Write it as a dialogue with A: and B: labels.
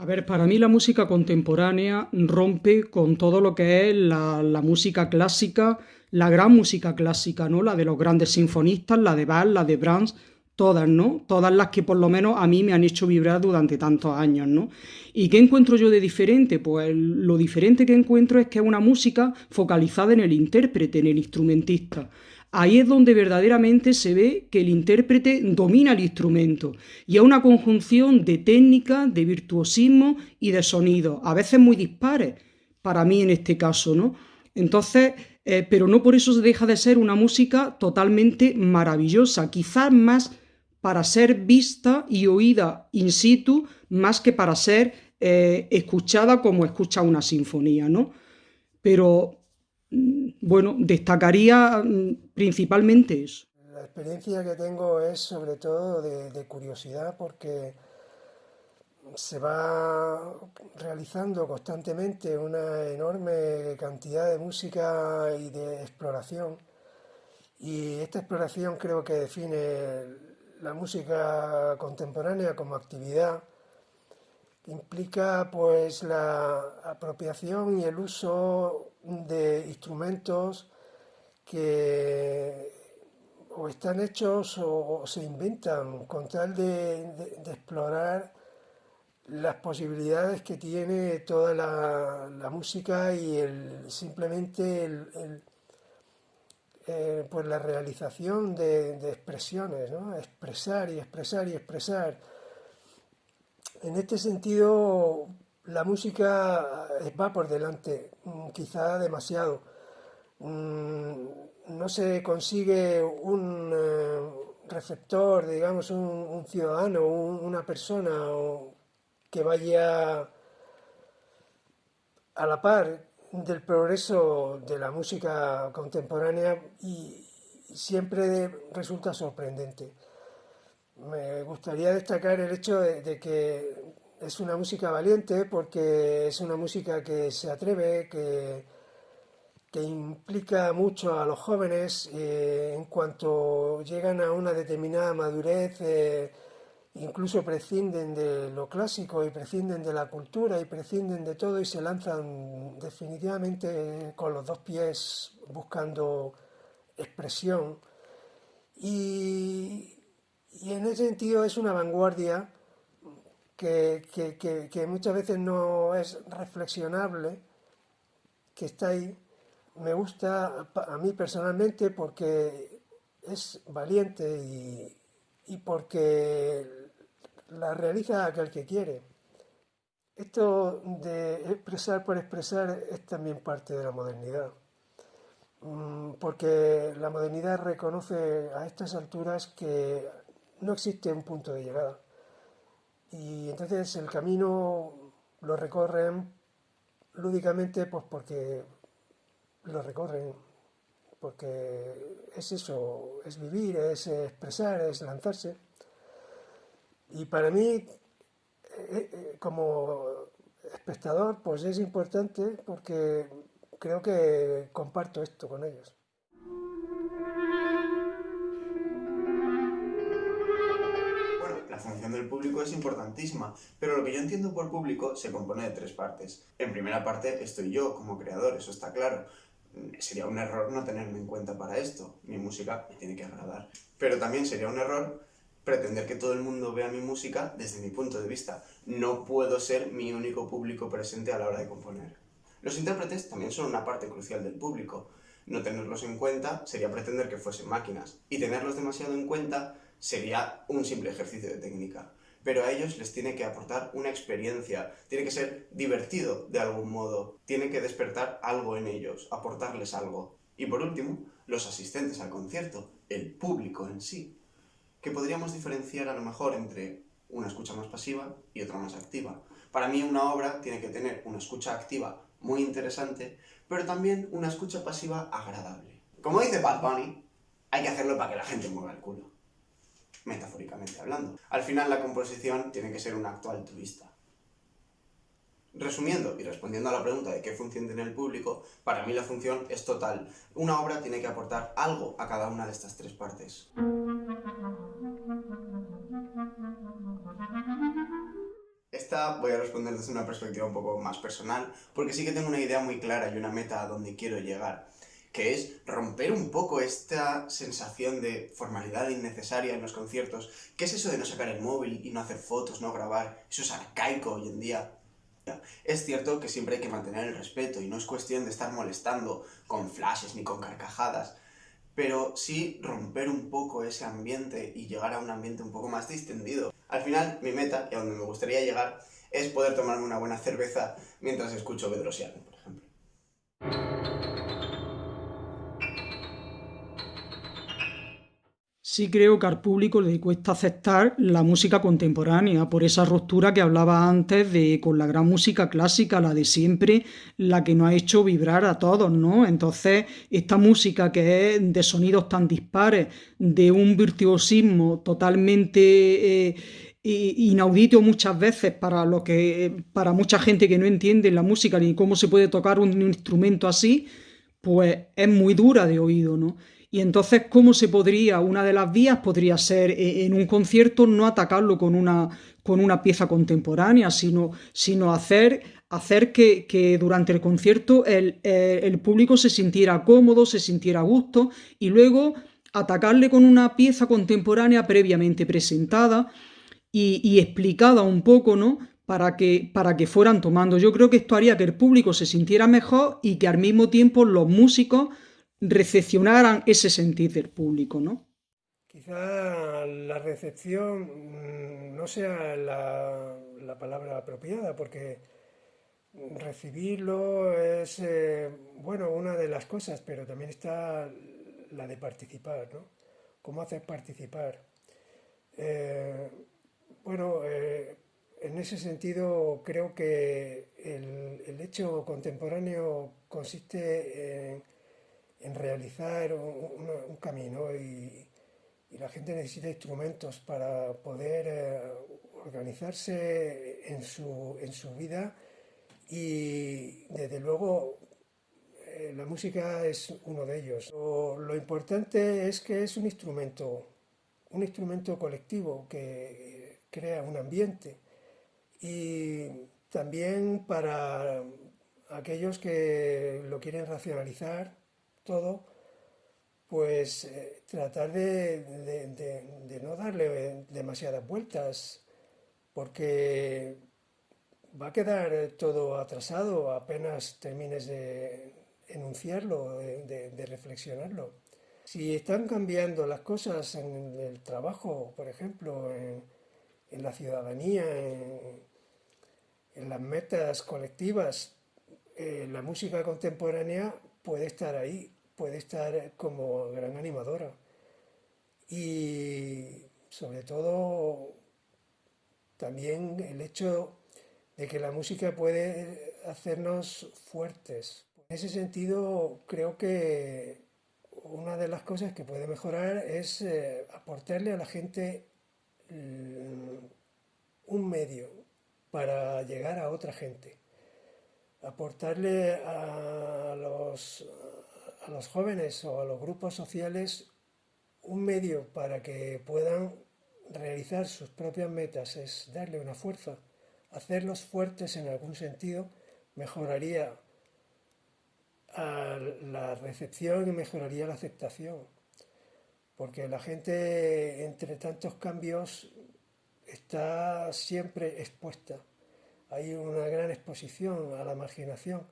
A: A ver, para mí la música contemporánea rompe con todo lo que es la música clásica, la gran música clásica, ¿no? La de los grandes sinfonistas, la de Bach, la de Brahms, todas, ¿no? Todas las que por lo menos a mí me han hecho vibrar durante tantos años, ¿no? ¿Y qué encuentro yo de diferente? Pues lo diferente que encuentro es que es una música focalizada en el intérprete, en el instrumentista. Ahí es donde verdaderamente se ve que el intérprete domina el instrumento y es una conjunción de técnica, de virtuosismo y de sonido, a veces muy dispares, para mí en este caso, ¿no? Entonces, pero no por eso deja de ser una música totalmente maravillosa, quizás más para ser vista y oída in situ, más que para ser escuchada como escucha una sinfonía, ¿no? Pero bueno, destacaría principalmente eso.
B: La experiencia que tengo es sobre todo de curiosidad porque se va realizando constantemente una enorme cantidad de música y de exploración. Y esta exploración creo que define la música contemporánea como actividad que implica pues la apropiación y el uso de instrumentos que o están hechos o se inventan con tal de explorar las posibilidades que tiene toda la música y simplemente pues la realización de expresiones, ¿no? Expresar y expresar y expresar. En este sentido, la música va por delante, quizá demasiado. Mm, no se consigue un receptor, digamos, un ciudadano, una persona que vaya a la par del progreso de la música contemporánea y siempre resulta sorprendente. Me gustaría destacar el hecho de que es una música valiente porque es una música que se atreve, que implica mucho a los jóvenes en cuanto llegan a una determinada madurez, incluso prescinden de lo clásico y prescinden de la cultura y prescinden de todo y se lanzan definitivamente con los dos pies buscando expresión. Y, y en ese sentido es una vanguardia que muchas veces no es reflexionable, que está ahí. Me gusta a mí personalmente porque es valiente y porque la realiza aquel que quiere. Esto de expresar por expresar es también parte de la modernidad, porque la modernidad reconoce a estas alturas que no existe un punto de llegada. Y entonces el camino lo recorren lúdicamente pues porque lo recorren, porque es eso, es vivir, es expresar, es lanzarse. Y para mí, como espectador, pues es importante porque creo que comparto esto con ellos.
C: Bueno, la función del público es importantísima, pero lo que yo entiendo por público se compone de tres partes. En primera parte estoy yo como creador, eso está claro. Sería un error no tenerme en cuenta para esto. Mi música me tiene que agradar. Pero también sería un error pretender que todo el mundo vea mi música desde mi punto de vista. No puedo ser mi único público presente a la hora de componer. Los intérpretes también son una parte crucial del público. No tenerlos en cuenta sería pretender que fuesen máquinas, y tenerlos demasiado en cuenta sería un simple ejercicio de técnica. Pero a ellos les tiene que aportar una experiencia, tiene que ser divertido de algún modo, tiene que despertar algo en ellos, aportarles algo. Y por último, los asistentes al concierto, el público en sí, que podríamos diferenciar a lo mejor entre una escucha más pasiva y otra más activa. Para mí una obra tiene que tener una escucha activa muy interesante, pero también una escucha pasiva agradable. Como dice Bad Bunny, hay que hacerlo para que la gente mueva el culo, metafóricamente hablando. Al final la composición tiene que ser un acto altruista. Resumiendo y respondiendo a la pregunta de qué función tiene el público, para mí la función es total. Una obra tiene que aportar algo a cada una de estas tres partes. esta voy a responder desde una perspectiva un poco más personal, porque sí que tengo una idea muy clara y una meta a donde quiero llegar, que es romper un poco esta sensación de formalidad innecesaria en los conciertos. ¿Qué es eso de no sacar el móvil y no hacer fotos, no grabar? Eso es arcaico hoy en día. Es cierto que siempre hay que mantener el respeto y no es cuestión de estar molestando con flashes ni con carcajadas, pero sí romper un poco ese ambiente y llegar a un ambiente un poco más distendido. Al final, mi meta, y a donde me gustaría llegar, es poder tomarme una buena cerveza mientras escucho Bedrosian, por ejemplo.
A: Sí creo que al público le cuesta aceptar la música contemporánea por esa ruptura que hablaba antes de con la gran música clásica, la de siempre, la que nos ha hecho vibrar a todos, ¿no? Entonces, esta música que es de sonidos tan dispares, de un virtuosismo totalmente inaudito muchas veces para lo que para mucha gente que no entiende la música ni cómo se puede tocar un instrumento así, pues es muy dura de oído, ¿no? Y entonces, ¿cómo se podría? Una de las vías podría ser en un concierto no atacarlo con una pieza contemporánea, sino hacer que durante el concierto el público se sintiera cómodo, se sintiera a gusto y luego atacarle con una pieza contemporánea previamente presentada y explicada un poco, ¿no? Para que fueran tomando. Yo creo que esto haría que el público se sintiera mejor y que al mismo tiempo los músicos recepcionaran ese sentir del público, ¿no?
B: Quizá la recepción no sea la palabra apropiada, porque recibirlo es, bueno, una de las cosas, pero también está la de participar, ¿no? ¿Cómo hacer participar? Eh, bueno, en ese sentido creo que el hecho contemporáneo consiste en realizar un camino y la gente necesita instrumentos para poder organizarse en su vida y desde luego la música es uno de ellos. Lo importante es que es un instrumento colectivo que crea un ambiente y también para aquellos que lo quieren racionalizar todo, pues tratar de no darle demasiadas vueltas, porque va a quedar todo atrasado apenas termines de enunciarlo, de reflexionarlo. Si están cambiando las cosas en el trabajo, por ejemplo, en la ciudadanía, en las metas colectivas, la música contemporánea puede estar ahí, puede estar como gran animadora. Y sobre todo también el hecho de que la música puede hacernos fuertes. En ese sentido, creo que una de las cosas que puede mejorar es aportarle a la gente un medio para llegar a otra gente, aportarle a los jóvenes o a los grupos sociales un medio para que puedan realizar sus propias metas, es darle una fuerza, hacerlos fuertes en algún sentido, mejoraría la recepción y mejoraría la aceptación, porque la gente entre tantos cambios está siempre expuesta. Hay una gran exposición a la marginación